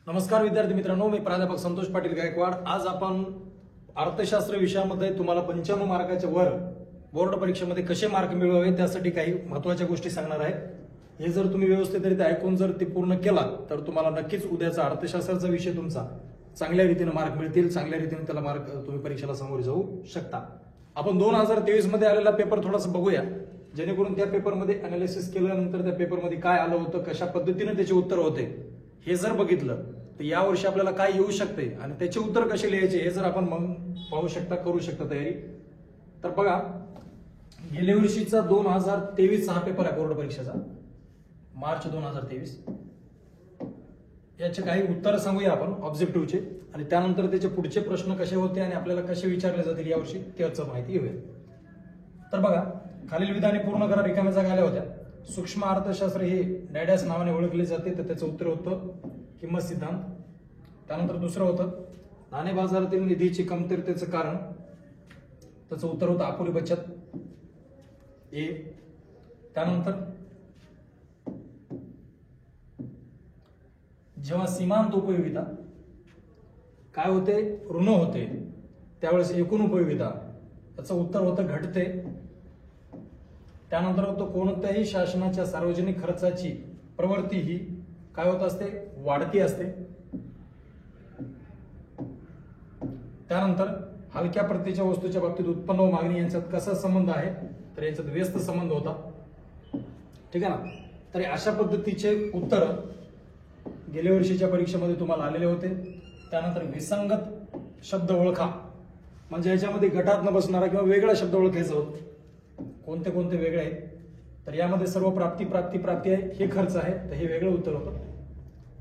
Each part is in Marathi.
नमस्कार विद्यार्थी मित्रांनो, मी प्राध्यापक संतोष पाटील गायकवाड। आज आपण अर्थशास्त्र विषयामध्ये तुम्हाला 95 मार्काच्या वर बोर्ड परीक्षेमध्ये कसे मार्क मिळवावे त्यासाठी काही महत्त्वाच्या गोष्टी सांगणार आहे। हे जर तुम्ही व्यवस्थितरित्या ऐकून जर ते पूर्ण केलात तर तुम्हाला नक्कीच उद्याचा अर्थशास्त्राचा विषय तुमचा चांगल्या रीतीने मार्क मिळतील, चांगल्या रीतीने त्याला मार्क तुम्ही परीक्षेला सामोरे जाऊ शकता। आपण 2023 मध्ये आलेला पेपर थोडासा बघूया, जेणेकरून त्या पेपरमध्ये अनालिसिस केल्यानंतर त्या पेपरमध्ये काय आलं होतं, कशा पद्धतीने त्याचे उत्तर होते हे जर बघितलं तर या वर्षी आपल्याला काय येऊ शकते आणि त्याचे उत्तर कसे लिहायचे हे जर आपण मग पाहू शकता, करू शकता तयारी। तर बघा, गेल्या वर्षीचा 2023 हा पेपर आहे बोर्ड परीक्षेचा, मार्च 2023। याचे काही उत्तर सांगूया आपण ऑब्जेक्टिव्हचे, आणि त्यानंतर त्याचे पुढचे प्रश्न कसे होते आणि आपल्याला कसे विचारले जातील यावर्षी त्याची माहिती घेऊया। तर बघा, खालील विधाने पूर्ण करा, रिकाम्या जागा आल्या होत्या। सूक्ष्म अर्थशास्त्र हे डॅडॅस नावाने ओळखले जाते, तर त्याचं उत्तर होतं किंमत सिद्धांत। त्यानंतर दुसरं होतं नाणे बाजारातील निधीची कमतरतेचं कारण, त्याचं उत्तर होतं अपुरी बचत ए। त्यानंतर जेव्हा सीमांत उपयोगिता काय होते, ऋण होते, त्यावेळेस एकूण उपयोगिता, त्याचं उत्तर होतं घटते। त्यानंतर होतं कोणत्याही शासनाच्या सार्वजनिक खर्चाची प्रवृत्ती ही काय होत असते, वाढती असते। त्यानंतर हलक्या प्रतीच्या वस्तूच्या बाबतीत उत्पन्न व मागणी यांच्यात कसा संबंध आहे, तर याच्यात व्यस्त संबंध होता, ठीक आहे ना। तर अशा पद्धतीचे उत्तर गेल्या वर्षीच्या परीक्षेमध्ये तुम्हाला आलेले होते। त्यानंतर विसंगत शब्द ओळखा, म्हणजे याच्यामध्ये गटात न बसणारा किंवा वेगळा शब्द ओळखायचा होता। कोणते कोणते वेगळे आहेत, तर यामध्ये सर्व प्राप्ती प्राप्ती प्राप्ती आहे, हे खर्च आहे, तर हे वेगळं उत्तर होतं।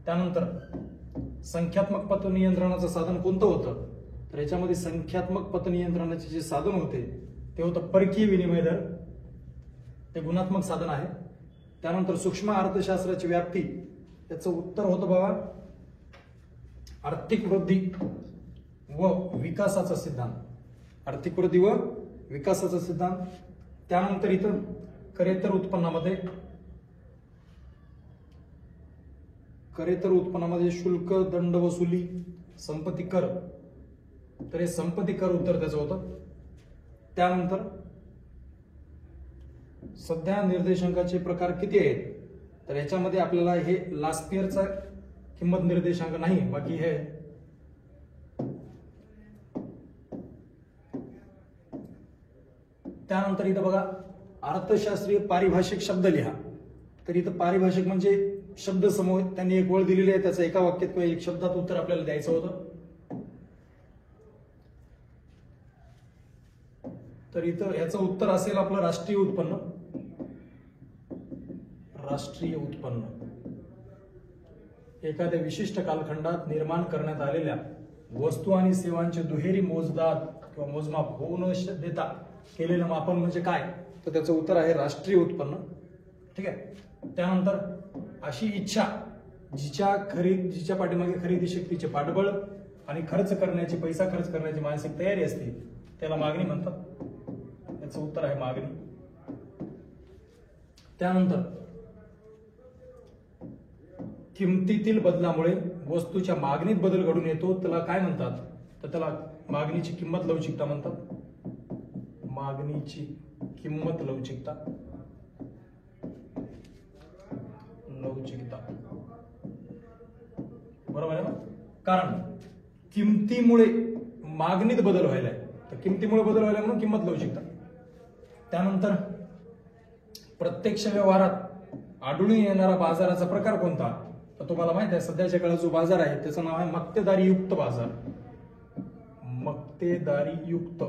त्यानंतर संख्यात्मक पत नियंत्रणाचं साधन कोणतं होतं, तर याच्यामध्ये संख्यात्मक पत नियंत्रणाचे जे साधन होते ते होतं परकीय विनिमय दर, ते गुणात्मक साधन आहे। त्यानंतर सूक्ष्म अर्थशास्त्राची व्याप्ती, त्याचं उत्तर होतं बघा आर्थिक वृद्धी व विकासाचा सिद्धांत, आर्थिक वृद्धी व विकासाचा सिद्धांत। त्यानंतर इथं करेत्तर उत्पन्नामध्ये शुल्क, दंड वसुली, संपत्ती कर, तर हे संपत्ती कर उत्तर त्याचं होतं। त्यानंतर सध्या निर्देशांकाचे प्रकार किती आहेत, तर याच्यामध्ये आपल्याला हे लास्ट इयरचा किंमत निर्देशांक नाही, बाकी हे त्यानंतर इथं बघा अर्थशास्त्रीय पारिभाषिक शब्द लिहा, तर इथं पारिभाषिक म्हणजे शब्द समूह, त्यांनी एक वळ दिलेली आहे, त्याचं एका वाक्यात किंवा एक शब्दात उत्तर आपल्याला द्यायचं होतं। तर इथं याचं उत्तर असेल आपलं राष्ट्रीय उत्पन्न। राष्ट्रीय उत्पन्न एखाद्या विशिष्ट कालखंडात निर्माण करण्यात आलेल्या वस्तू आणि सेवांचे दुहेरी मोजदाद किंवा मोजमाप होऊ न देता केलेलं मापन म्हणजे काय, तर त्याचं उत्तर आहे राष्ट्रीय उत्पन्न, ठीक आहे। त्यानंतर अशी इच्छा जिच्या पाठीमागे खरेदी शक्तीचे पाठबळ आणि पैसा खर्च करण्याची मानसिक तयारी असते त्याला मागणी म्हणतात, त्याचं उत्तर आहे मागणी। त्यानंतर किमतीतील बदलामुळे वस्तूच्या मागणीत बदल घडून येतो, त्याला काय म्हणतात, तर त्याला मागणीची किंमत लवचिकता म्हणतात, मागणीची किंमत लवचिकता। बरोबर आहे ना, कारण किमतीमुळे मागणीत बदल व्हायला आहे, तर किमतीमुळे बदल व्हायला म्हणून किंमत लवचिकता। त्यानंतर प्रत्यक्ष व्यवहारात आढळून येणारा बाजाराचा प्रकार कोणता, तर तुम्हाला माहित आहे सध्याच्या काळात जो बाजार आहे त्याचं नाव आहे मक्तेदारीयुक्त बाजार, मक्तेदारीयुक्त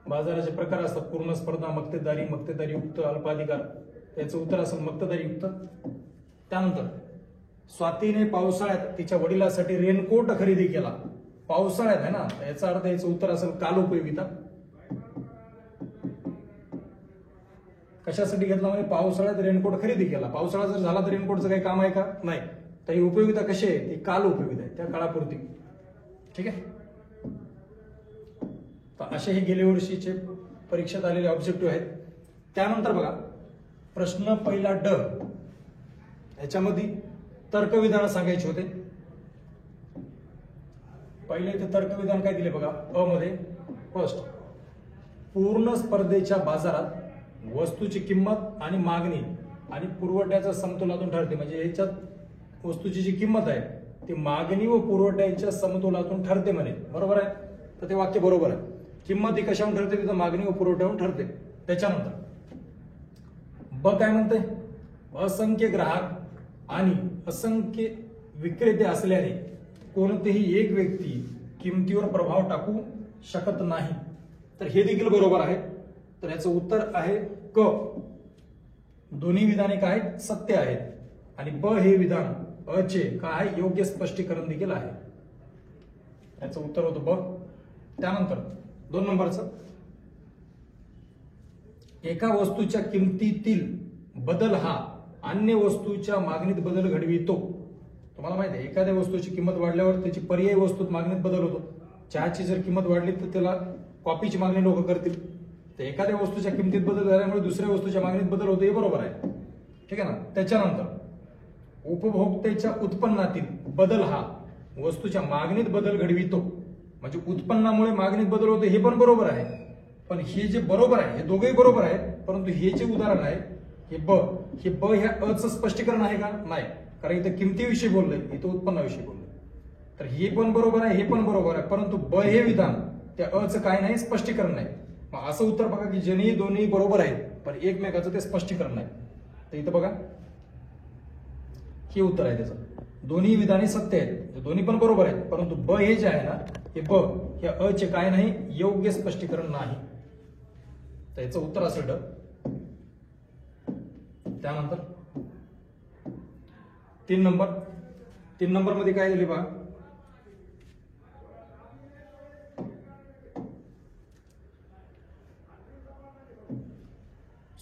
बाजाराचे प्रकार असतात पूर्ण स्पर्धा, मक्तेदारी, मक्तेदारीयुक्त, अल्पाधिकार, याचं उत्तर असेल मक्तेदारीयुक्त। त्यानंतर स्वातीने पावसाळ्यात तिच्या वडिलांसाठी रेनकोट खरेदी केला, पावसाळ्यात आहे ना, याचा अर्थ याचं उत्तर असेल कालोपयोगिता। कशासाठी घेतला, म्हणजे पावसाळ्यात रेनकोट खरेदी केला, पावसाळा जर झाला तर रेनकोटचं काही काम आहे का, नाही, तर ही उपयोगिता कशी आहे, ती काल उपयोगिता आहे, त्या काळापुरती, ठीक आहे। तर असे हे गेल्या वर्षीचे परीक्षेत आलेले ऑब्जेक्टिव्ह आहेत। त्यानंतर बघा प्रश्न पहिला ड, याच्यामध्ये तर्कविधान सांगायचे होते. पहिले इथे तर्कविधान काय दिले बघा, अ मध्ये फर्स्ट, पूर्ण स्पर्धेच्या बाजारात वस्तूची किंमत आणि मागणी आणि पुरवठ्याच्या समतोलातून ठरते. म्हणजे याच्यात वस्तूची जी किंमत आहे ती मागणी व पुरवठ्याच्या समतोलातून ठरते म्हणे, बरोबर आहे. तर ते वाक्य बरोबर आहे. किंमत ही कशावरून ठरते, तिथं मागणी व पुरवठ्यावरून ठरते. त्याच्यानंतर ब काय म्हणते, असंख्य ग्राहक आणि असंख्य विक्रेते असल्याने कोणतेही एक व्यक्ती किमतीवर प्रभाव टाकू शकत नाही. तर हे देखील बरोबर आहे. तर याचं उत्तर आहे क. दोन्ही विधाने काय सत्य आहेत. आणि ब हे विधान अचे काय योग्य स्पष्टीकरण देखील आहे. याचं उत्तर होतं ब. त्यानंतर 2 नंबरचं, एका वस्तूच्या किमतीतील बदल हा अन्य वस्तूच्या मागणीत बदल घडवितो. तुम्हाला माहिती आहे एखाद्या वस्तूची किंमत वाढल्यावर त्याची पर्यायी वस्तूत मागणीत बदल होतो. चहाची जर किंमत वाढली तर त्याला कॉफीची मागणी लोक करतील. तर एखाद्या वस्तूच्या किमतीत बदल झाल्यामुळे दुसऱ्या वस्तूच्या मागणीत बदल होतो, हे बरोबर आहे. ठीक आहे ना. त्याच्यानंतर उपभोक्त्याच्या उत्पन्नातील बदल हा वस्तूच्या मागणीत बदल घडवितो. म्हणजे उत्पन्नामुळे मागणीत बदल होतो, हे पण बरोबर आहे. पण हे जे बरोबर आहे, हे दोघेही बरोबर आहेत, परंतु हे जे उदाहरण आहे हे ब ह्या अचं स्पष्टीकरण आहे का, नाही. कारण इथं किमतीविषयी बोललंय, इथं उत्पन्नाविषयी बोललंय. तर हे पण बरोबर आहे, हे पण बरोबर आहे, परंतु ब हे विधान त्या अचं काय नाही, स्पष्टीकरण नाही. मग असं उत्तर बघा की ज्यांनी दोन्ही बरोबर आहेत पण एकमेकाचं ते स्पष्टीकरण नाही. तर इथं बघा हे उत्तर आहे त्याचं. दोन्ही विधाने सत्य आहेत, दोन्ही पण बरोबर आहेत, परंतु ब हे जे आहे ना, हे ब हे अचे काय नाही, योग्य स्पष्टीकरण नाही. तर याचं उत्तर असेल ड. त्यानंतर 3 नंबर मध्ये काय दिले बघा,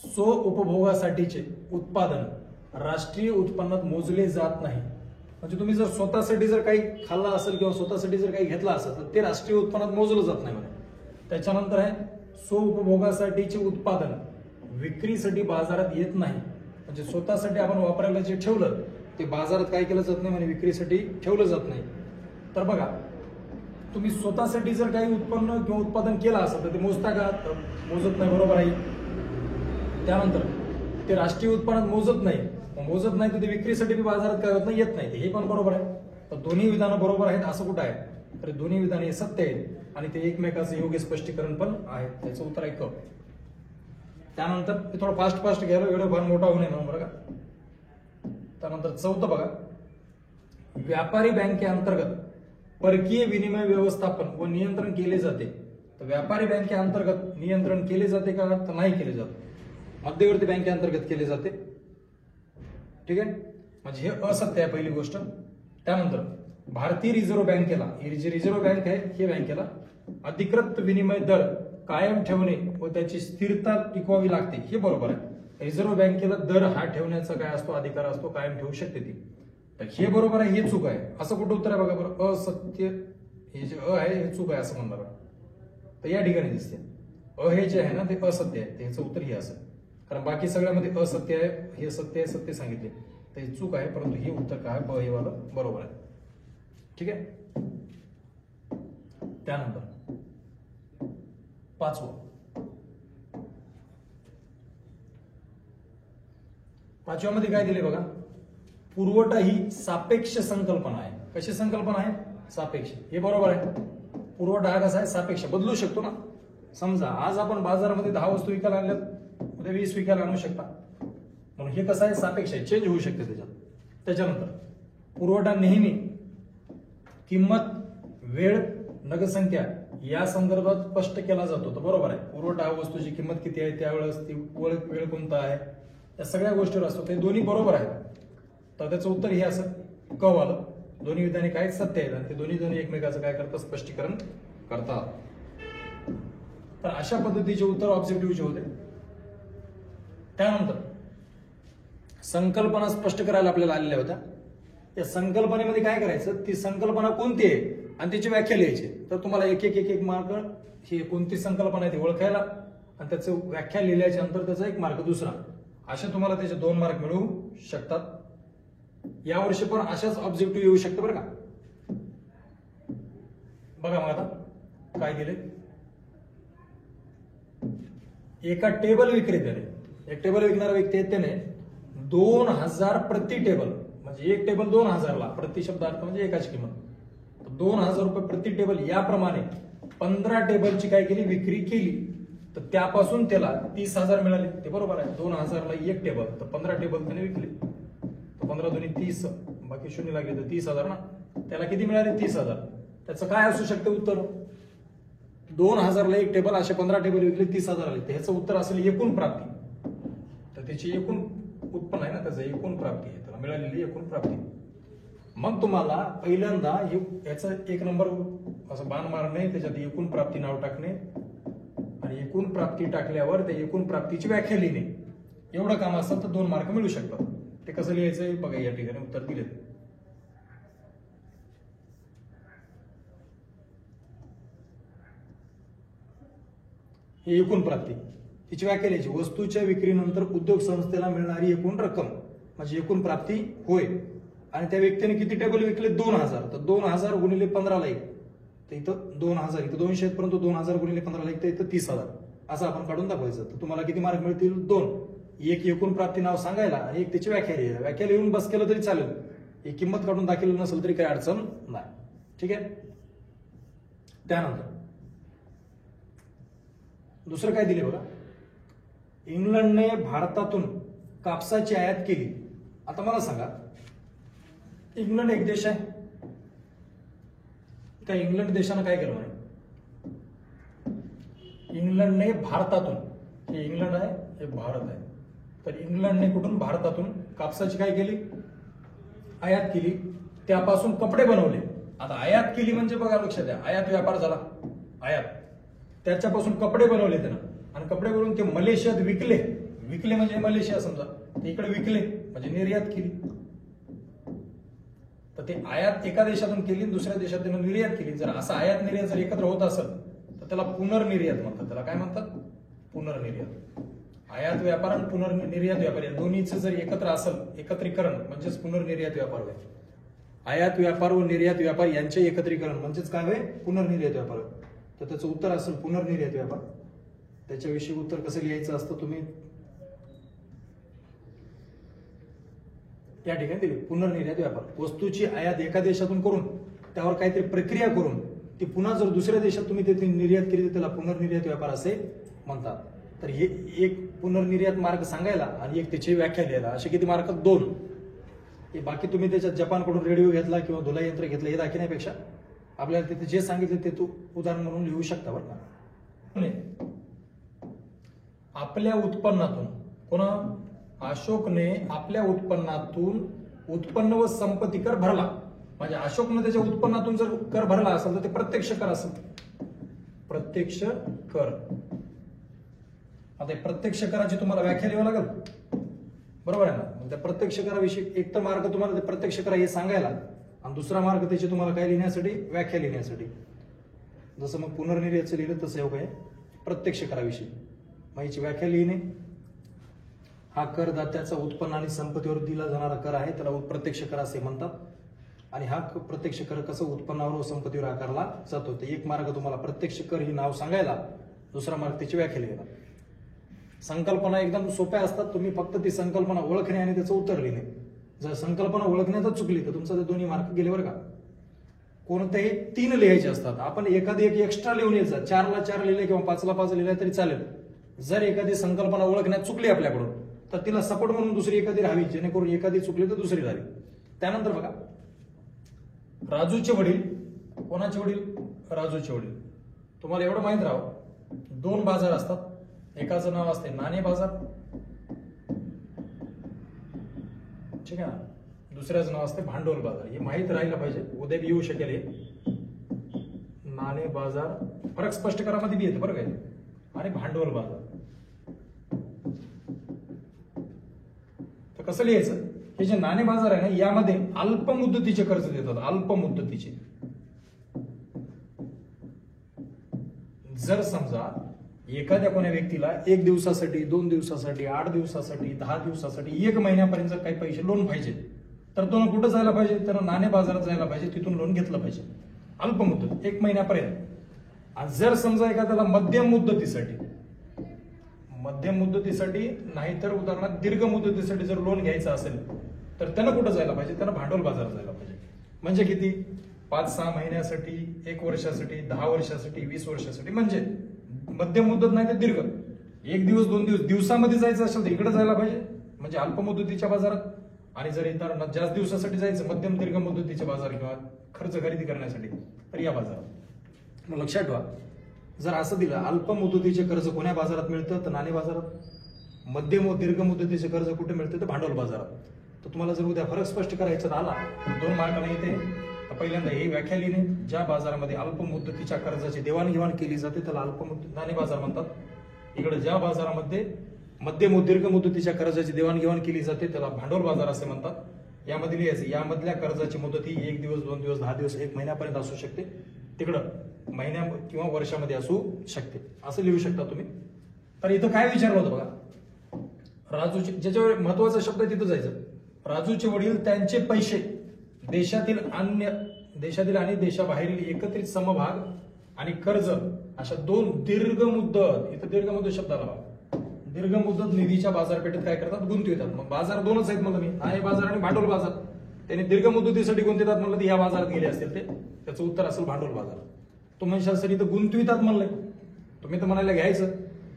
स्व उपभोगासाठीचे उत्पादन राष्ट्रीय उत्पन्नात मोजले जात नाही. म्हणजे तुम्ही जर स्वतःसाठी जर काही खाल्ला असेल किंवा स्वतःसाठी जर काही घेतला असेल तर ते राष्ट्रीय उत्पन्नात मोजलं जात नाही. त्याच्यानंतर आहे स्व उपभोगासाठीचे उत्पादन विक्रीसाठी बाजारात येत नाही. म्हणजे स्वतःसाठी आपण वापरायला जे ठेवलं ते बाजारात काय केलं जात नाही, म्हणजे विक्रीसाठी ठेवलं जात नाही. तर बघा तुम्ही स्वतःसाठी जर काही उत्पन्न किंवा उत्पादन केलं असेल तर ते मोजता का, मोजत नाही, बरोबर आहे. त्यानंतर ते राष्ट्रीय उत्पन्नात मोजत नाही, मोजत नाही तर ते विक्रीसाठी बाजारात काय होत नाही, येत नाही, हे पण बरोबर आहे. तर दोन्ही विधानं बरोबर आहेत असं कुठं आहे, तर दोन्ही विधाने हे सत्य आहेत आणि ते एकमेकाचं योग्य स्पष्टीकरण पण आहे. त्याचं उत्तर आहे क. त्यानंतर ते थोडं फास्ट घ्यायला, एवढं फार मोठा होऊ नये म्हणून, बरं का. त्यानंतर 4 बघा, व्यापारी बँकेअंतर्गत परकीय विनिमय व्यवस्थापन व नियंत्रण केले जाते. तर व्यापारी बँकेअंतर्गत नियंत्रण केले जाते का, तर नाही केले जाते. मध्यवर्ती बँकेअंतर्गत केले जाते. ठीक आहे, म्हणजे हे असत्य आहे पहिली गोष्ट. त्यानंतर भारतीय रिझर्व्ह बँकेला, ही जी रिझर्व्ह बँक आहे हे बँकेला अधिकृत विनिमय दर कायम ठेवणे व त्याची स्थिरता टिकवावी लागते, हे बरोबर आहे. रिझर्व्ह बँकेला दर हा ठेवण्याचा काय असतो, अधिकार असतो, कायम ठेवू शकते ती. तर हे बरोबर आहे, हे चूक आहे. असं कुठं उत्तर आहे बघा बरं, असत्य, हे जे अ आहे हे चूक आहे असं म्हणणार. तर या ठिकाणी दिसते अ हे जे आहे ना ते असत्य आहे, त्याचं उत्तर हे असेल. कारण बाकी सगळ्यामध्ये असत्य आहे, हे सत्य आहे, सत्य सांगितले, तर हे चूक आहे, परंतु हे उत्तर काय ब हे वाला बरोबर आहे. ठीक आहे. त्यानंतर 5व्या काय दिले बघा, पुरवठा ही सापेक्ष संकल्पना आहे. कशी संकल्पना आहे, सापेक्ष. हे बरोबर आहे. पुरवठा हा कसा आहे, सापेक्ष, बदलू शकतो ना. समजा आज आपण बाजारामध्ये 10 वस्तू विकायला आणल्यात, उद्या 20 विकायला आणू शकता, म्हणून हे कसं आहे, सापेक्ष आहे, चेंज होऊ शकते त्याच्यात. त्याच्यानंतर पुरवठा नेहमी किंमत, वेळ, नगदसंख्या या संदर्भात स्पष्ट केला जातो. तर बरोबर आहे. पुरवठा वस्तूची किंमत किती आहे त्यावेळेस, ती वेळ कोणता आहे, या सगळ्या गोष्टीवर असतो. ते दोन्ही बरोबर आहेत. तर त्याचं उत्तर हे असं क वालं. दोन्ही विधाने काय सत्य आहेत आणि ते दोन्ही जण एकमेकाचं काय करतात, स्पष्टीकरण करतात. तर अशा पद्धतीचे उत्तर ऑब्जेक्टिव्हचे होते. त्यानंतर संकल्पना स्पष्ट करायला आपल्याला आलेल्या होत्या. त्या संकल्पनेमध्ये काय करायचं, ती संकल्पना कोणती आहे आणि त्याची व्याख्या लिहायची. तर तुम्हाला एक एक मार्क, ही कोणती संकल्पना आहे ती ओळखायला आणि त्याचं व्याख्या लिहिल्याच्या नंतर त्याचा 1 मार्क दुसरा, अशा तुम्हाला त्याचे 2 मार्क मिळू शकतात. यावर्षी पण अशाच ऑब्जेक्टिव्ह येऊ शकतं बरं का. बघा मग आता काय दिले. एका टेबल विक्रेत्याने, एक टेबल विकणारा व्यक्ती आहे त्याने 2000 प्रति टेबल, म्हणजे एक टेबल 2000ला, प्रति शब्द अर्थ म्हणजे एकाची किंमत 2000 रुपये प्रति टेबल याप्रमाणे 15 टेबलची काय केली, विक्री केली. तर त्यापासून त्याला 30,000 मिळाले. ते बरोबर आहे. 2000ला एक टेबल, तर 15 टेबल त्याने विकले. तर 15 दुनी 30, बाकी शून्य लागले तर 30,000 ना. त्याला किती मिळाले, 30,000. त्याचं काय असू शकतं उत्तर. 2000ला एक टेबल, असे 15 टेबल विकले, 30,000 आले. तर ह्याचं उत्तर असेल एकूण प्राप्ती. तर त्याची एकूण उत्पन्न आहे ना, त्याचं एकूण प्राप्ती आहे, त्याला मिळालेली एकूण प्राप्ती. मग तुम्हाला पहिल्यांदा याचा एक नंबर असं बाण मारणे, त्याच्यात एकूण प्राप्ती नाव टाकणे आणि एकूण प्राप्ती टाकल्यावर त्या एकूण प्राप्तीची व्याख्या लिहिणे. एवढं काम असेल तर 2 मार्क मिळू शकतात. ते कसं लिहायचंय बघा, या ठिकाणी उत्तर दिले. ही एकूण प्राप्ती, तिची व्याख्या लिहायची. वस्तूच्या विक्रीनंतर उद्योग संस्थेला मिळणारी एकूण रक्कम म्हणजे एकूण प्राप्ती होय. आणि त्या व्यक्तीने किती टेबल विकले, 2000. तर 2000 गुणिले 15 ला एक, तर इथं 2000, इथं 200 आहेत, परंतु 2000 गुणिले 15 ला एक, तर इथं 30,000 असं आपण काढून दाखवायचं. तर तुम्हाला किती मार्क मिळतील, 2. एक एकूण प्राप्ती नाव सांगायला आणि एक त्याची व्याख्या लिहायला. व्याख्या लिहून बस केलं तरी चालेल, एक किंमत काढून दाखवली नसेल तरी काही अडचण नाही. ठीक आहे. त्यानंतर दुसरं काय दिले बघा. इंग्लंडने भारतातून कापसाची आयात केली. आता मला सांगा, इंग्लंड एक देश आहे, त्या इंग्लंड देशानं काय केलं म्हणे, इंग्लंडने भारतातून, हे इंग्लंड आहे, हे भारत आहे, तर इंग्लंडने कुठून, भारतातून कापसाची काय केली, आयात केली. त्यापासून कपडे बनवले. आता आयात केली म्हणजे बघा, लक्षात द्या, आयात व्यापार झाला, आयात, त्याच्यापासून कपडे बनवले त्यानं, आणि कपडे बनवून ते मलेशियात विकले. विकले म्हणजे मलेशिया समजा, इकडे विकले म्हणजे निर्यात केली. तर ते आयात एका देशातून केली, दुसऱ्या देशात त्यानं निर्यात केली. जर असं आयात निर्यात जर एकत्र होत असेल तर त्याला पुनर्निर्यात म्हणतात. त्याला काय म्हणतात, पुनर्निर्यात. आयात व्यापार आणि पुनर्निर्यात व्यापार या दोन्हीचं जर एकत्र असेल, एकत्रीकरण म्हणजेच पुनर्निर्यात व्यापार होय. आयात व्यापार व निर्यात व्यापार यांचे एकत्रीकरण म्हणजेच काय होय, पुनर्निर्यात व्यापार. तर त्याचं उत्तर असेल पुनर्निर्यात व्यापार. त्याच्याविषयी उत्तर कसं लिहायचं असतं तुम्ही या ठिकाणी दिले. पुनर्निर्यात व्यापार, वस्तूची आयात एका देशातून करून त्यावर काहीतरी प्रक्रिया करून ती पुन्हा जर दुसऱ्या देशात तुम्ही त्याची निर्यात केली तर त्याला पुनर्निर्यात व्यापार असे म्हणतात. तर हे एक पुनर्निर्यात मार्ग सांगायला आणि एक त्याची व्याख्या द्यायला, असे किती मार्क, 2. हे बाकी तुम्ही त्याच्यात जपानकडून रेडिओ घेतला किंवा धुलाई यंत्र घेतलं हे दाखवण्यापेक्षा आपल्याला तिथे जे सांगितले ते तू उदाहरण म्हणून लिहू शकता बरं का. आपल्या उत्पन्नातून, कोणा, अशोकने आपल्या उत्पन्नातून उत्पन्न व संपत्ती कर भरला. म्हणजे अशोकने त्याच्या उत्पन्नातून जर कर भरला असेल तर ते प्रत्यक्ष कर असेल, प्रत्यक्ष कर. आता प्रत्यक्ष कराची तुम्हाला व्याख्या लिहावी लागेल, बरोबर आहे ना. मग त्या प्रत्यक्ष कराविषयी एक तर मार्ग तुम्हाला ते प्रत्यक्ष करा हे सांगायला, आणि दुसरा मार्ग त्याची तुम्हाला काय लिहिण्यासाठी, व्याख्या लिहिण्यासाठी. जसं मग पुनर्निर्यातचं लिहिलं तसं हे प्रत्यक्ष कराविषयी मग याची व्याख्या लिहिणे. हा करदात्याचा उत्पन्न आणि संपत्तीवर दिला जाणारा कर आहे, त्याला प्रत्यक्ष कर असे म्हणतात. आणि हा प्रत्यक्ष कर कसं उत्पन्नावर व संपत्तीवर आकारला जातो. तर एक मार्ग तुम्हाला प्रत्यक्ष कर ही नाव सांगायला, दुसरा मार्ग त्याची व्याख्या लिहायला. संकल्पना एकदम सोप्या असतात, तुम्ही फक्त ती संकल्पना ओळखणे आणि त्याचं उत्तर लिहिणे. जर संकल्पना ओळखण्यातच चुकली तर तुमचं ते 2 मार्क गेले बरं का. कोणतेही 3 लिहायचे असतात. आपण एखादी एक एक्स्ट्रा लिहून यायचं, 4ला 4 लिहिले किंवा 5ला 5 लिहिले तरी चालेल. जर एखादी संकल्पना ओळखण्यात चुकली आपल्याकडून तर तिला सपोर्ट म्हणून दुसरी एखादी राहावी, जेणेकरून एखादी चुकली तर दुसरी राहावी. त्यानंतर बघा, राजूचे वडील, कोणाचे वडील, राजूचे वडील. तुम्हाला एवढं माहित राहावं, 2 बाजार असतात. एकाचं नाव असते नाणे बाजार, ठीक आहे ना, दुसऱ्याचं नाव असते भांडवल बाजार. हे माहित राहिलं पाहिजे, उद्या बी येऊ शकेल हे. नाणे बाजार फरक स्पष्ट करामध्ये बी येतं बरं काय, आणि भांडवल बाजार. तर कसं लिहायचं, हे जे नाणे बाजार आहे ना, यामध्ये अल्प मुदतीचे कर्ज देतात, अल्प मुदतीचे. जर समजा एखाद्या कोण्या व्यक्तीला 1 दिवसासाठी, 2 दिवसासाठी, 8 दिवसासाठी, 10 दिवसासाठी, 1 महिन्यापर्यंत काही पैसे लोन पाहिजे, तर तो कुठं जायला पाहिजे, तर नाणे बाजारात जायला पाहिजे, तिथून लोन घेतलं पाहिजे अल्प मुदत 1 महिन्यापर्यंत. आणि जर समजा एखाद्याला मध्यम मुदतीसाठी नाहीतर उदाहरणार्थ दीर्घ मुदतीसाठी जर लोन घ्यायचं असेल तर त्यानं कुठं जायला पाहिजे, त्यानं भांडवल बाजारात जायला पाहिजे. म्हणजे किती, 5-6 महिन्यासाठी, 1 वर्षासाठी, 10 वर्षासाठी, 20 वर्षासाठी, म्हणजे मध्यम मुदत नाही तर दीर्घ, 1 दिवस 2 दिवस दिवसामध्ये जायचं असेल तर इकडे जायला पाहिजे म्हणजे अल्प मुदतीच्या बाजारात. आणि जर इतर जास्त दिवसासाठी जायचं मध्यम दीर्घ मुदतीचे बाजार किंवा खर्च खरेदी करण्यासाठी तर या बाजारात. मग लक्षात ठेवा, जर असं दिलं अल्प मुदतीचे कर्ज कोण्या बाजारात मिळतं, तर नाणे बाजारात. मध्यम व दीर्घ मुदतीचे कर्ज कुठे मिळतं, तर भांडवल बाजारात. तर तुम्हाला जर उद्या फरक स्पष्ट करायचा आला 2 मार्काने येते, तर पहिल्यांदा ही व्याख्या लिहिणे, ज्या बाजारामध्ये अल्प मुदतीच्या कर्जाची देवाणघेवाण केली जाते त्याला अल्प नाणे बाजार म्हणतात. इकडे ज्या बाजारामध्ये मध्यम व दीर्घ मुदतीच्या कर्जाची देवाणघेवाण केली जाते त्याला भांडवल बाजार असे म्हणतात. यामध्ये लिहायचं, यामधल्या कर्जाची मुदत ही 1 दिवस, 2 दिवस, 10 दिवस, 1 महिन्यापर्यंत असू शकते, तिकडं महिन्या किंवा वर्षामध्ये असू शकते, असं लिहू शकता तुम्ही. तर इथं काय विचारलं होतं बघा, राजूचे, ज्याच्यावर महत्वाचा शब्द तिथं जायचं, राजूचे वडील त्यांचे पैसे देशातील आणि देशाबाहेरील एकत्रित समभाग आणि कर्ज अशा 2 दीर्घ मुदत, इथं दीर्घ मुदत शब्द आला, दीर्घ मुदत निधीच्या बाजारपेठेत काय करतात, गुंतवितात. मग बाजार 2च आहेत म्हणलं मी, नाणे बाजार आणि भांडवल बाजार. त्यांनी दीर्घ मुदतीसाठी गुंतवितात म्हणलं तर ह्या बाजारात गेले असतील, ते त्याचं उत्तर असेल भांडवल बाजार. तो म्हणशाल सर इथं गुंतवितात म्हणलंय, तुम्ही तर म्हणायला घ्यायचं.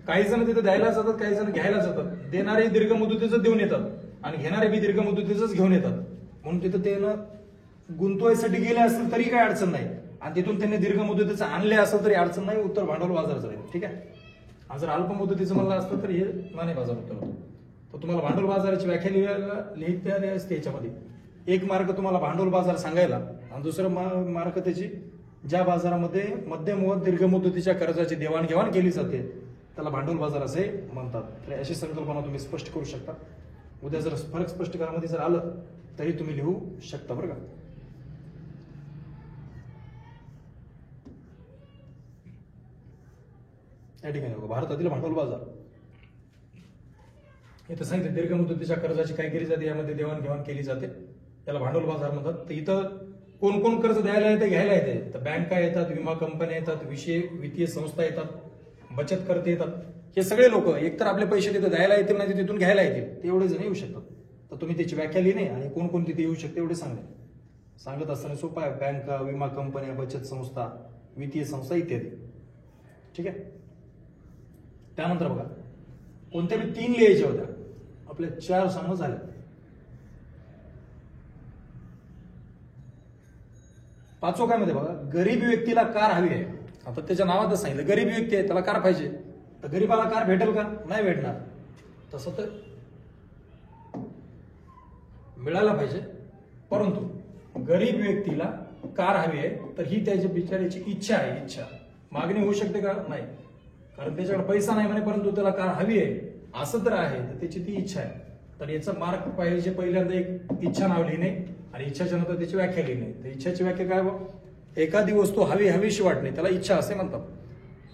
काही जण तिथं द्यायला जातात, काही जण घ्यायला जातात. देणारे दीर्घ मुदतीचं देऊन येतात आणि घेणारे बी दीर्घ मुदतीच घेऊन येतात. म्हणून तिथं ते गुंतवायसाठी गेले असतील तरी काही अडचण नाही, आणि तिथून त्यांनी दीर्घ मुदतीचं आणले असेल तरी अडचण नाही, उत्तर भांडवल बाजाराचं राहील. ठीक आहे. जर अल्प मुदतीचं म्हणलं असतं तर हे नाणे बाजार उत्तर होतं. तर तुम्हाला भांडवल बाजाराची व्याख्या लिहिता असते याच्यामध्ये. 1 मार्क तुम्हाला भांडवल बाजार सांगायला आणि दुसरं मार्क त्याची ज्या बाजारामध्ये मध्यम व दीर्घ मुदतीच्या कर्जाची देवाणघेवाण केली जाते त्याला भांडवल बाजार असे म्हणतात. तर अशी संकल्पना तुम्ही स्पष्ट करू शकता. उद्या जर फरक स्पष्ट करामध्ये जर आलं तरी तुम्ही लिहू शकता बरं का. या ठिकाणी बघा, भारतातील भांडवल बाजार इथं सांगितलं दीर्घ मुदतीच्या कर्जाची काय केली जाते, यामध्ये देवाणघेवाण केली जाते, त्याला भांडवल बाजार म्हणतात. तर इथं कोण कोण कर्ज द्यायला येते, घ्यायला येते, तर बँका येतात, विमा कंपन्या येतात, वित्तीय संस्था येतात, बचत करते येतात. हे सगळे लोक एकतर आपले पैसे तिथे द्यायला येतील नाही तिथून घ्यायला येतील, ते एवढे जण येऊ शकतात. तर तुम्ही त्याची व्याख्या लिहिणे आणि कोण कोण तिथे येऊ शकते एवढे सांगत असताना सोपं आहे. बँका, विमा कंपन्या, बचत संस्था, वित्तीय संस्था इत्यादी. ठीक आहे. त्यानंतर बघा, कोणत्या 3 लिहायच्या होत्या, आपल्या 4 सांगणं झाल्या. पाचवं काय मध्ये बघा, गरीब व्यक्तीला कार हवी आहे. आता त्याच्या नावातच सांगितलं गरीब व्यक्ती आहे त्याला कार पाहिजे, तर गरीबाला कार भेटेल का, नाही भेटणार. तसं तर मिळायला पाहिजे, परंतु गरीब व्यक्तीला कार हवी आहे तर ही त्याच्या बिचाऱ्याची इच्छा आहे. इच्छा, मागणी होऊ शकते का, नाही, कारण त्याच्याकडे पैसा नाही म्हणे परंतु त्याला कार हवी आहे असं तर आहे, तर त्याची ती इच्छा आहे. तर याचा मार्क पाहिजे पहिल्यांदा एक इच्छा नाव लिहिणे आणि इच्छाच्या नंतर त्याची व्याख्या लिहिणे. तर इच्छाची व्याख्या काय, एखादी वस्तू हवीशी वाटणे त्याला इच्छा असे म्हणतात.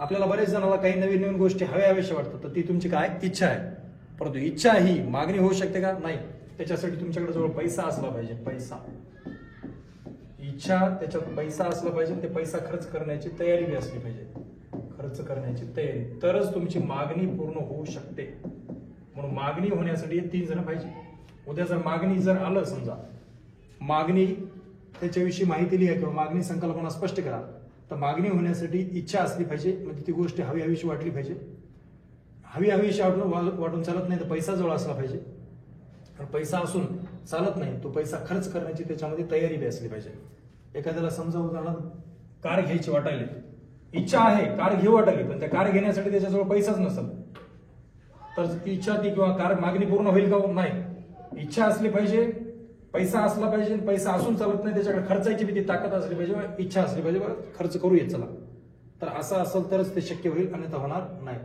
आपल्याला बरेच जणांना काही नवीन नवीन गोष्टी हव्याशी वाटतात, तर ती तुमची काय इच्छा आहे. परंतु इच्छा ही मागणी होऊ शकते का, नाही. त्याच्यासाठी तुमच्याकडे जवळ पैसा असला पाहिजे. पैसा, इच्छा, त्याच्यात पैसा असला पाहिजे, ते पैसा खर्च करण्याची तयारी बी असली पाहिजे. खर्च करण्याची तयारी, तरच तुमची मागणी पूर्ण होऊ शकते. म्हणून मागणी होण्यासाठी 3 जण पाहिजे. उद्या जर मागणी जर आलं, समजा मागणी त्याच्याविषयी माहिती लिहा किंवा मागणी संकल्पना स्पष्ट करा, तर मागणी होण्यासाठी इच्छा असली पाहिजे, म्हणजे ती गोष्ट हवीशी वाटली पाहिजे. हवीशी वाटून चालत नाही, तर पैसा जवळ असला पाहिजे. पैसा असून चालत नाही, तो पैसा खर्च करण्याची त्याच्यामध्ये तयारी बी असली पाहिजे. एखाद्याला समजा उदाहरणार्थ कार घ्यायची वाटायली, इच्छा आहे कार घेऊ वाटायली, पण त्या कार घेण्यासाठी त्याच्याजवळ पैसाच नसेल, तर इच्छा ती किंवा कार मागणी पूर्ण होईल का, नाही. इच्छा असली पाहिजे, पैसा असला पाहिजे, पैसा असून चालत नाही, त्याच्याकडे खर्चायची बी ती ताकद असली पाहिजे, इच्छा असली पाहिजे, खर्च करूया चला. तर असं असेल तरच ते शक्य होईल, अन्यथा होणार नाही.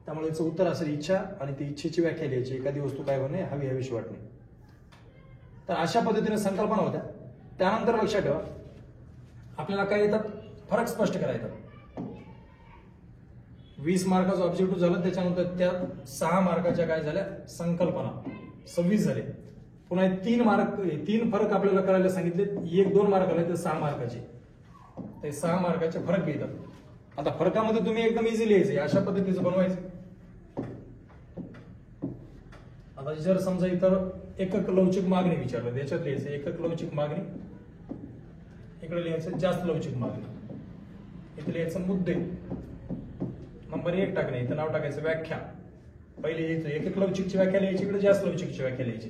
त्यामुळे याचं उत्तर असेल इच्छा, आणि ती इच्छेची व्याख्या लिहायची. एखादी वस्तू काय होणे, हवीशी वाटणे. तर अशा पद्धतीने संकल्पना होत्या. त्यानंतर लक्षात ठेवा, आपल्याला काय येतात, फरक स्पष्ट करायचा. 20 मार्काचं ऑब्जेक्टिव्ह झालं, त्याच्यानंतर त्या 6 मार्काच्या काय झाल्या, संकल्पना 26 झाले. पुन्हा 3 फरक आपल्याला करायला सांगितले. 1-2 मार्काला तर 6 मार्काचे, ते 6 मार्काचे फरक घेतात. आता फरकामध्ये तुम्ही एकदम इझिली यायचे, अशा पद्धतीचं बनवायचं. आता जर समजा इतर एकक लवचिक मागणी विचारलं, त्याच्यात लिहायचं एकक लवचिक मागणी, इकडे लिहायचं जास्त लवचिक मागणी, इथे लिहायचं मुद्दे. नंबर 1 टाकणे, इथं नाव टाकायचं व्याख्या. पहिले यायचं एकक लवचिकची व्याख्या लिहायची, इकडे जास्त लवचिकची व्याख्या लिहायची.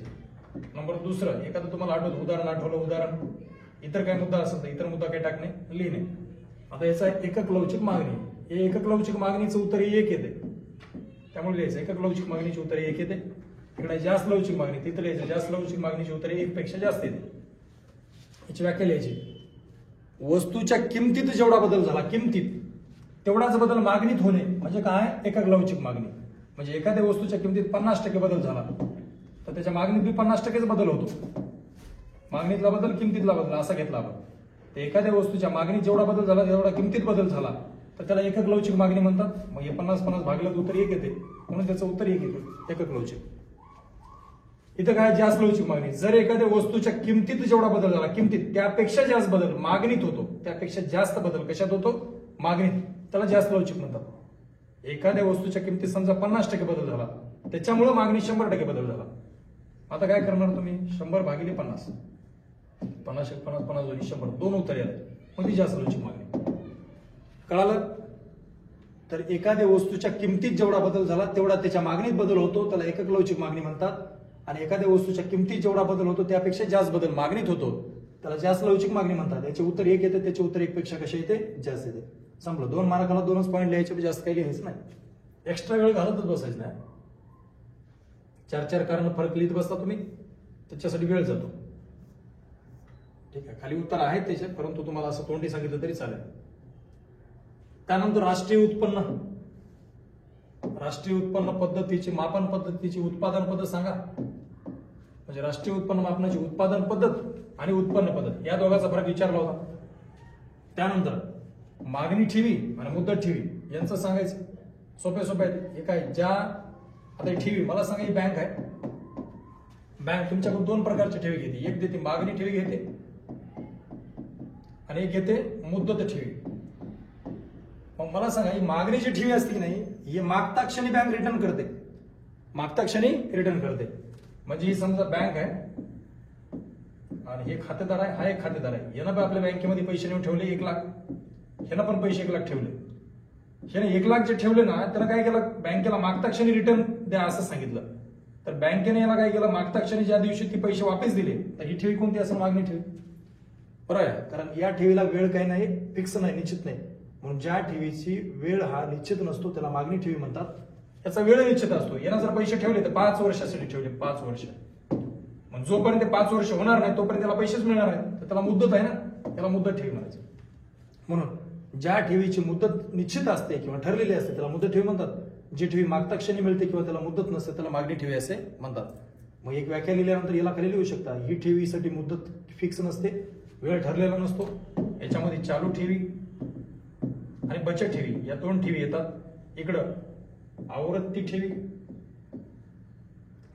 नंबर 2 एखादं तुम्हाला आठवत उदाहरण आठवलं, उदाहरण इतर काय मुद्दा असेल तर इतर मुद्दा काय टाकणे, लिहिणे. आता याचा एकक लवचिक मागणी, हे एकक लवचिक मागणीचं उत्तर 1 येते, त्यामुळे लिहायचं एकक लवचिक मागणीची उत्तर 1 येते. इकडे जास्त लवचिक मागणी, तिथं लिहायचं जास्त लवचिक मागणीची उत्तर 1 पेक्षा जास्त येते. याची व्याख्या लिहायची. वस्तूच्या किमतीत जेवढा बदल झाला, किमतीत तेवढाच बदल मागणीत होणे म्हणजे काय, एकक लवचिक मागणी. म्हणजे एखाद्या वस्तूच्या किमतीत 50% बदल झाला तर त्याच्या मागणीत बी 50%च बदल होतो. मागणीतला बदल किमतीतला बदल असा घेतला आपण. तर एखाद्या वस्तूच्या मागणीत जेवढा बदल झाला तेवढा किमतीत बदल झाला तर त्याला एकक लवचिक मागणी म्हणतात. मग हे 50-50 भागलं तर उत्तर 1 येते, म्हणून त्याचं उत्तर 1 येते, एकक लवचिक. इथं काय जास्त लवचिक मागणी, जर एखाद्या वस्तूच्या किमतीत जेवढा बदल झाला, किमतीत त्यापेक्षा जास्त बदल मागणीत होतो, त्यापेक्षा जास्त बदल कशात होतो, मागणीत, त्याला जास्त लवचिक म्हणतात. एखाद्या वस्तूच्या किमतीत समजा 50% बदल झाला, त्याच्यामुळे मागणी 100% बदल झाला. आता काय करणार तुम्ही, 100 भागिले 50, 50 1 50 50 2 100, 2 उत्तर आले, मग ती जास्त लवचिक मागणी. कळालं? तर एखाद्या वस्तूच्या किमतीत जेवढा बदल झाला तेवढा त्याच्या मागणीत बदल होतो, त्याला एकक लवचिक मागणी म्हणतात. आणि एखाद्या वस्तूच्या किमतीत जेवढा बदल होतो त्यापेक्षा जास्त बदल मागणीत होतो, त्याला जास्त लवचिक मागणी म्हणतात. याचे उत्तर 1 येते, त्याचे उत्तर 1 पेक्षा कशा येते, जास्त येते. संपलं. 2 मार्काला 2च पॉईंट लिहायचे, जास्त काही लिहायचं नाही, एक्स्ट्रा वेळ घालतच बसायचं नाही. 4-4 कारण फरक लिहित बसता तुम्ही, त्याच्यासाठी वेळ जातो. ठीक आहे, खाली उत्तर आहेत त्याचे, परंतु तुम्हाला असं तोंडी सांगितलं तरी चालेल. त्यानंतर राष्ट्रीय उत्पन्न, राष्ट्रीय उत्पन्न पद्धतीची, मापन पद्धतीची, उत्पादन पद्धत सांगा. म्हणजे राष्ट्रीय उत्पन्न मापनाची उत्पादन पद्धत आणि उत्पन्न पद्धत या दोघांचा फरक विचारला होता. त्यानंतर मागणी ठेवी आणि मुदत ठेवी यांचं सांगायचं. सोपे आहेत. हे काय, ज्या आता ठेवी, मला सांगा ही बँक आहे, बँक तुमच्याकडून 2 प्रकारची ठेवी घेते. एक देते मागणी ठेवी घेते आणि एक घेते मुदत ठेवी. मग मला सांगा ही मागणीची ठेवी असते की नाही, ही मागता क्षणी बँक रिटर्न करते, मागता क्षणी रिटर्न करते. म्हणजे ही समजा बँक आहे आणि हे खातेदार आहे, हा एक खातेदार आहे. यानं पण आपल्या बँकेमध्ये पैसे नेऊन ठेवले 1 लाख, ह्यानं पण पैसे 1 लाख ठेवले. ह्याने 1 लाख जे ठेवले ना, त्याला काय केलं, बँकेला मागता क्षणी रिटर्न द्या असं सांगितलं. तर बँकेने याला काय केलं, मागता क्षणी ज्या दिवशी ती पैसे वापस दिले, तर ही ठेवी कोणती असेल, मागणी ठेवी. बरोबर आहे, कारण या ठेवीला वेळ काही नाही, फिक्स नाही, निश्चित नाही. म्हणून ज्या ठेवीची वेळ हा निश्चित नसतो त्याला मागणी ठेवी म्हणतात. याचा वेळ निश्चित असतो. यानं जर पैसे ठेवले तर 5 वर्षासाठी ठेवले, 5 वर्ष. मग जोपर्यंत 5 वर्ष होणार नाही तोपर्यंत त्याला पैसेच मिळणार नाही, तर त्याला मुदत आहे ना, त्याला मुदत ठेवी म्हणायचं. म्हणून ज्या ठेवीची मुदत निश्चित असते किंवा ठरलेली असते त्याला मुदत ठेवी म्हणतात. जी ठेवी मागता क्षणी मिळते किंवा त्याला मुदत नसते त्याला मागणी ठेवी असे म्हणतात. मग एक व्याख्या लिहिल्यानंतर याला खाली लिहू शकता. ही ठेवीसाठी मुदत फिक्स नसते, वेळ ठरलेला नसतो. याच्यामध्ये चालू ठेवी आणि बचत ठेवी या 2 ठेवी येतात. इकडं आवर्ती ठेवी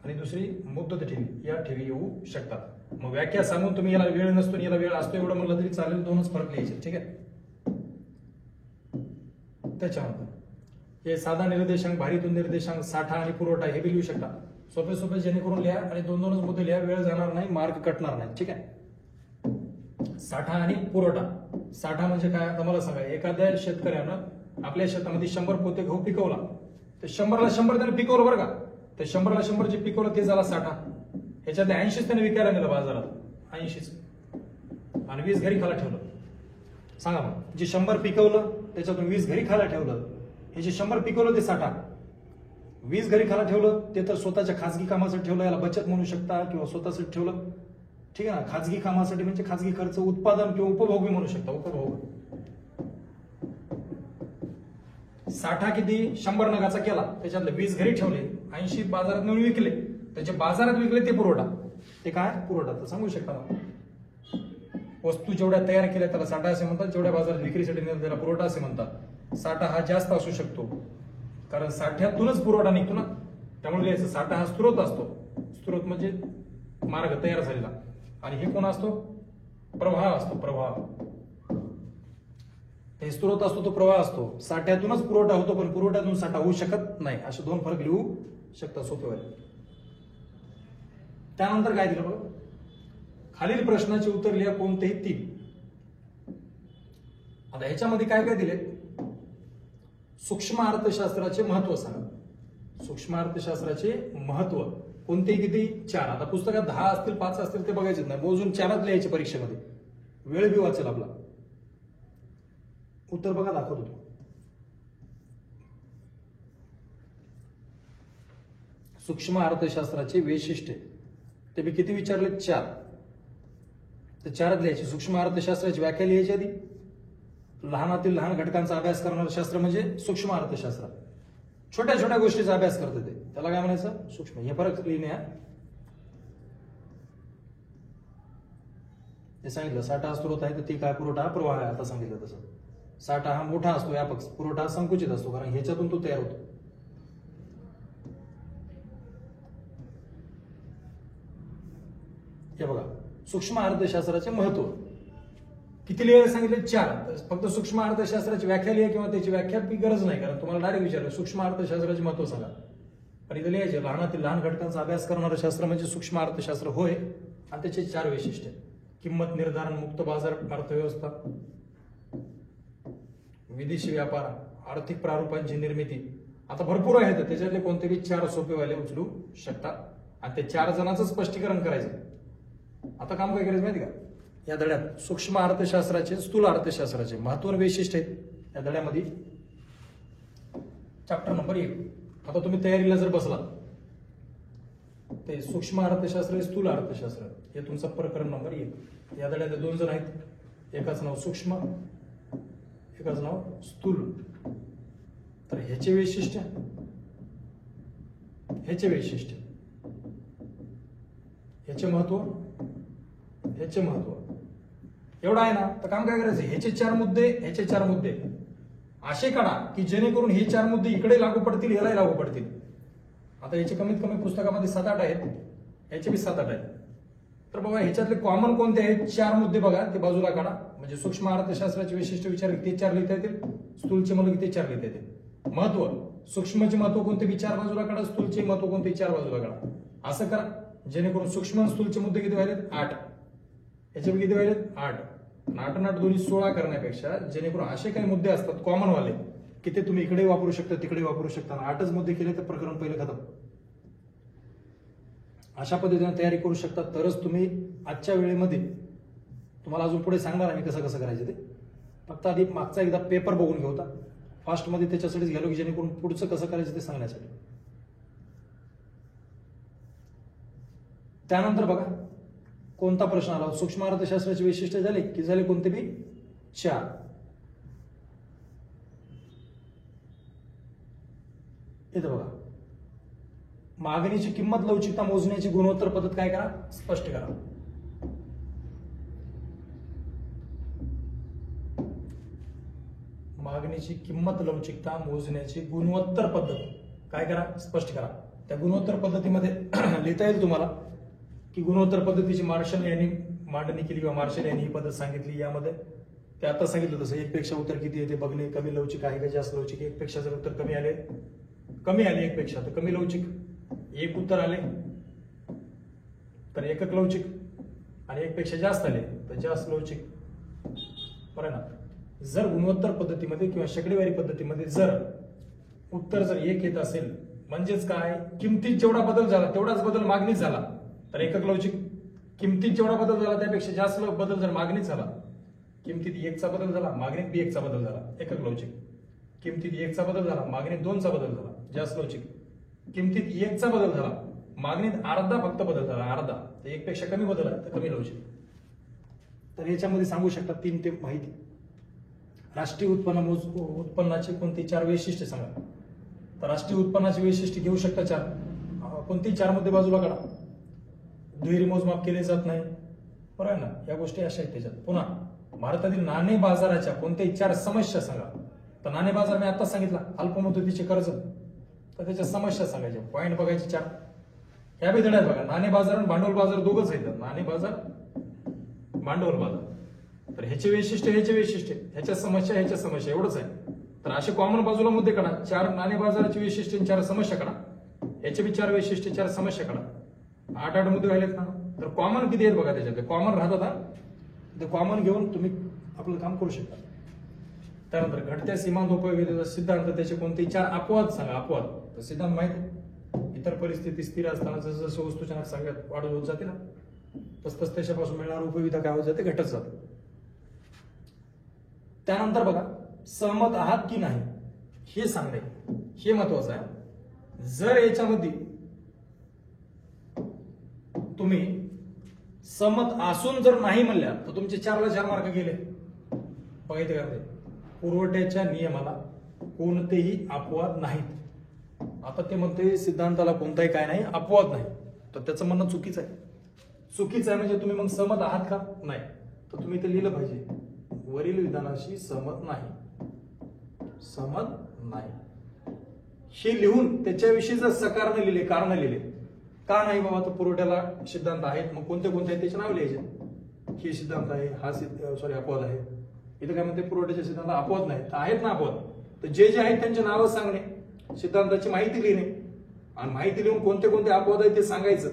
आणि दुसरी मुदत ठेवी या ठेवी येऊ शकतात. मग व्याख्या सांगून तुम्ही याला वेळ नसतो आणि याला वेळ असतो एवढं म्हणलं तरी चालेल, 2च फरक लिहायचे. ठीक आहे. त्याच्यानंतर हे साधा निर्देशांक, भारितून निर्देशांक, साठा आणि पुरवठा हे बी लिहू शकता. सोपे जेणेकरून लिहा आणि 2-2च मुद्दे लिहा, वेळ जाणार नाही, मार्क कटणार नाही. ठीक आहे. साठा आणि पुरवठा. साठा म्हणजे काय, आता मला सांगा, एखाद्या शेतकऱ्यानं आपल्या शेतामध्ये 100 पोते गहू पिकवला, तर 100ला 100 त्याने पिकवलं बरं का, तर 100ला 100 जे पिकवलं ते झाला साठा. ह्याच्यातले 80 त्याने विकायला नेलं बाजारात, 80 आणि 20 घरी खायला ठेवलं. सांगा मग, जे 100 पिकवलं त्याच्यातून 20 घरी खायला ठेवलं, हे जे 100 पिकवलं ते साठा. 20 घरी खायला ठेवलं ते तर स्वतःच्या खाजगी कामासाठी ठेवलं, याला बचत म्हणू शकता किंवा स्वतःसाठी ठेवलं. ठीक आहे ना. खाजगी कामासाठी म्हणजे खाजगी खर्च, उत्पादन किंवा उपभोग म्हणू शकता, उपभोग. साठा किती, 100 नगाचा केला, त्याच्यातले 20 घरी ठेवले, 80 बाजारात नेऊन विकले, त्याचे बाजारात विकले ते पुरवठा. ते काय, पुरवठा. तर सांगू शकता ना, वस्तू जेवढ्या तयार केल्या त्याला साठा असे म्हणतात, जेवढ्या बाजारात विक्रीसाठी नेलं त्याला पुरवठा असे म्हणतात. साठा हा जास्त असू शकतो कारण साठ्यातूनच पुरवठा निघतो ना, त्यामुळे साठा हा स्त्रोत असतो. स्त्रोत म्हणजे मार्ग तयार झालेला. आणि हे कोण असतो? प्रवाह असतो. प्रवाह हे स्त्रोत असतो तो प्रवाह असतो. साठ्यातूनच पुरवठा होतो पण पुरवठ्यातून साठा होऊ शकत नाही. असे दोन फरक लिहू शकता सोपे वाले. त्यानंतर काय दिलं बघा, खालील प्रश्नाचे उत्तर लिहा कोणतेही 3. आता ह्याच्यामध्ये काय काय दिले? सूक्ष्म अर्थशास्त्राचे महत्व सांगा. सूक्ष्म अर्थशास्त्राचे महत्व कोणतेही किती? 4. आता पुस्तकात 10 असतील 5 असतील ते बघायचे नाही, मोजून 4च लिहायचे परीक्षेमध्ये. वेळ बी वाचेल आपला. उत्तर बघा दाखवतो तो. सूक्ष्म अर्थशास्त्राचे वैशिष्ट्य ते मी किती विचारले? 4. तर 4च लिहायचे. सूक्ष्म अर्थशास्त्राची व्याख्या लिहायची आधी. लहानातील लहान घटकांचा अभ्यास करणारं शास्त्र म्हणजे सूक्ष्म अर्थशास्त्र. छोट्या छोट्या गोष्टीचा अभ्यास करते ते, त्याला काय म्हणायचं? सूक्ष्म. हे फरक लिहिणे. हे सांगितलं साठा हा स्त्रोत आहे तर ती काय? पुरवठा हा प्रवाह आहे. आता सांगितलं तसं. साठा हा मोठा असतो व्यापक, पुरवठा हा संकुचित असतो, कारण ह्याच्यातून तो तयार होतो. हे बघा, सूक्ष्म अर्थशास्त्राचे महत्व किती लिहायला सांगितले? 4. फक्त सूक्ष्म अर्थशास्त्राची व्याख्या लिहा किंवा त्याची व्याख्या बी गरज नाही, कारण तुम्हाला डायरेक्ट विचारलं सूक्ष्म अर्थशास्त्राचे महत्व सांगा. पण इथे लिहायचे लहानातील लहान घटकांचा अभ्यास करणारं शास्त्र म्हणजे सूक्ष्म अर्थशास्त्र होय. आणि त्याचे 4 वैशिष्ट्य: किंमत निर्धारण, मुक्त बाजार अर्थव्यवस्था, विदेशी व्यापार, आर्थिक प्रारूपांची निर्मिती. आता भरपूर आहेत, त्याच्यातले कोणतेही 4 सोपेवाले उचलू शकता आणि ते 4 जणांचं स्पष्टीकरण करायचं. आता काम काय करायचं माहिती का? या धड्यात सूक्ष्म अर्थशास्त्राचे, स्थूल अर्थशास्त्राचे महत्व आणि वैशिष्ट्य आहेत. या धड्यामध्ये चॅप्टर नंबर 1. आता तुम्ही तयारीला जर बसला ते सूक्ष्म अर्थशास्त्र, स्थूल अर्थशास्त्र हे तुमचं प्रकरण नंबर 1. या धड्यात 2 जण आहेत, एकाच नाव सूक्ष्म, एकाच नाव स्थूल. तर ह्याचे वैशिष्ट्य, ह्याचे वैशिष्ट्य, ह्याचे महत्व, ह्याचे महत्व एवढं आहे ना. तर काम काय करायचं? ह्याचे 4 मुद्दे, ह्याचे 4 मुद्दे असे काढा की जेणेकरून हे 4 मुद्दे इकडे लागू पडतील, यालाही लागू पडतील. आता याचे कमीत कमी पुस्तकामध्ये 7-8 आहेत, याचे बी 7-8 आहेत. तर बघा ह्याच्यातले कॉमन कोणते आहेत? 4 मुद्दे बघा, ते बाजूला काढा. म्हणजे सूक्ष्म अर्थशास्त्राचे वैशिष्ट्य विचार ते 4 लिहिता येतील, स्थूलचे महत्व ते 4 लिहिता येतील. महत्व, सूक्ष्मचे महत्व कोणते? 4 बाजूला काढा, स्थूलचे महत्व कोणते? 4 बाजूला काढा. असं करा जेणेकरून सूक्ष्म स्थूलचे मुद्दे किती व्हायलेत? 8. याचे किती व्हायलेत? 8. 8 दोन्ही 16 करण्यापेक्षा जेणेकरून असे काही मुद्दे असतात कॉमन वाले की ते तुम्ही इकडे वापरू शकता, तिकडे वापरू शकता. 8च मुद्दे केले तर प्रकरण पहिलं खतम. अशा पद्धतीने तयारी करू शकता, तरच तुम्ही आजच्या वेळेमध्ये, तुम्हाला अजून पुढे सांगणार आहे मी कसं कसं करायचं ते. फक्त आधी मागचा एकदा पेपर बघून घेऊ होता फास्टमध्ये, त्याच्यासाठीच गेलो की जेणेकरून पुढचं कसं करायचं ते सांगण्यासाठी. त्यानंतर बघा कोणता प्रश्न आला? सूक्ष्म अर्थशास्त्राचे वैशिष्ट्य झाले की झाले कोणते बी? 4. इथं बघा, मागणीची किंमत लवचिकता मोजण्याची गुणोत्तर पद्धत काय करा? स्पष्ट करा. मागणीची किंमत लवचिकता मोजण्याची गुणोत्तर पद्धत काय करा? स्पष्ट करा. त्या गुणोत्तर पद्धतीमध्ये लिहिता येईल तुम्हाला की गुणोत्तर पद्धतीची मार्शल यांनी मांडणी केली किंवा मार्शल यांनी ही पद्धत सांगितली. यामध्ये ते आता सांगितलं तसं 1 पेक्षा उत्तर किती येते बघणे, कमी लवचिक आहे का जास्त लवचिक. 1 पेक्षा जर उत्तर कमी आले 1 पेक्षा तर कमी लवचिक, 1 उत्तर आले तर एकक लवचिक, आणि 1 पेक्षा जास्त आले तर जास्त लवचिक. बरं ना. जर गुणोत्तर पद्धतीमध्ये किंवा शेकडेवारी पद्धतीमध्ये जर उत्तर जर 1 येत असेल म्हणजेच काय? किमतीत जेवढा बदल झाला तेवढाच बदल मागणीत झाला तर एकक लवचिक. किमतीत जेवढा बदल झाला त्यापेक्षा जास्त बदल जर मागणीत झाला, किमतीत 1चा बदल झाला, मागणीत बी 1चा बदल झाला, एकक लवचिक. किमतीत 1चा बदल झाला, मागणीत 2चा बदल झाला, जास्त लवचिक. किमतीत 1चा बदल झाला, मागणीत अर्धा फक्त बदल झाला, अर्धा, तर 1 पेक्षा कमी बदल आहे तर कमी लवचिक. तर याच्यामध्ये सांगू शकता 3 ते माहिती. राष्ट्रीय उत्पन्नाचे कोणती 4 वैशिष्ट्य सांगा? तर राष्ट्रीय उत्पन्नाचे वैशिष्ट्य घेऊ शकता 4. कोणती 4 मध्ये बाजूला काढा. दुहेरी मोजमाप केले जात नाही, बरोबर ना. या गोष्टी अशा आहेत त्याच्यात. पुन्हा भारतातील नाणे बाजाराच्या कोणत्याही 4 समस्या सांगा? तर नाणे बाजार मी आता सांगितला, अल्पमुदतीचे कर्ज, तर त्याच्या समस्या सांगायच्या, पॉईंट बघायचे 4. ह्या बी धड्या आहेत बघा. नाणे बाजार आणि भांडवल बाजार दोघंच आहेत. नाणे बाजार, भांडवल बाजार. तर ह्याचे वैशिष्ट्य, ह्याचे वैशिष्ट्य, ह्याच्या समस्या, ह्याच्या समस्या, एवढंच आहे. तर असे कॉमन बाजूला मुद्दे काढा. 4 नाणे बाजाराची वैशिष्ट्य, 4 समस्या काढा. ह्याचे बी 4 वैशिष्ट्य, 4 समस्या काढा. 8 मुद्दे राहिलेत ना. तर कॉमन किती आहेत बघा त्याच्यात. कॉमन राहतात हा. ते कॉमन घेऊन तुम्ही आपलं काम करू शकता. त्यानंतर घटत्या सीमांत उपयोगितेचा सिद्धांत, त्याचे कोणते 4 अपवाद सांगा. अपवाद तर सिद्धांत माहिती आहे. इतर परिस्थिती स्थिर असताना जसं जसं वस्तूच्या संख्यात वाढ होत जाते ना, तसतस त्याच्यापासून मिळणारी उपयोगिता काय होत जाते, घटत जाते. त्यानंतर बघा, सहमत आहात की नाही हे सांगणे, हे महत्वाचं आहे. जर याच्यामध्ये तुम्ही सहमत असून जर नाही म्हणल्या तर तुमचे 4 ला 4 मार्क गेले. बघायचे का ते, पुरवठ्याच्या नियमाला कोणतेही अपवाद नाहीत. आता ते म्हणते सिद्धांताला कोणताही काय नाही, अपवाद नाही. तर त्याचं म्हणणं चुकीचं आहे. चुकीचं आहे म्हणजे तुम्ही मग सहमत आहात का, नाही. तर तुम्ही ते लिहिलं पाहिजे, वरील विधानाशी सहमत नाही, सहमत नाही. हे लिहून त्याच्याविषयी जर सकारणे लिहिले, कारण लिहिले, का नाही बाबा तर पुरवठ्याला सिद्धांत आहेत, मग कोणते कोणते आहेत त्याचे नाव लिहायचे. हे सिद्धांत आहे, हा अपवाद आहे. इथं काय म्हणते, पुरवठ्याच्या सिद्धांत अपवाद नाही, आहेत ना अपवाद. तर जे जे आहेत त्यांचे नावं सांगणे, सिद्धांताची माहिती लिहिणे, आणि माहिती लिहून कोणते कोणते अपवाद आहेत ते सांगायचं.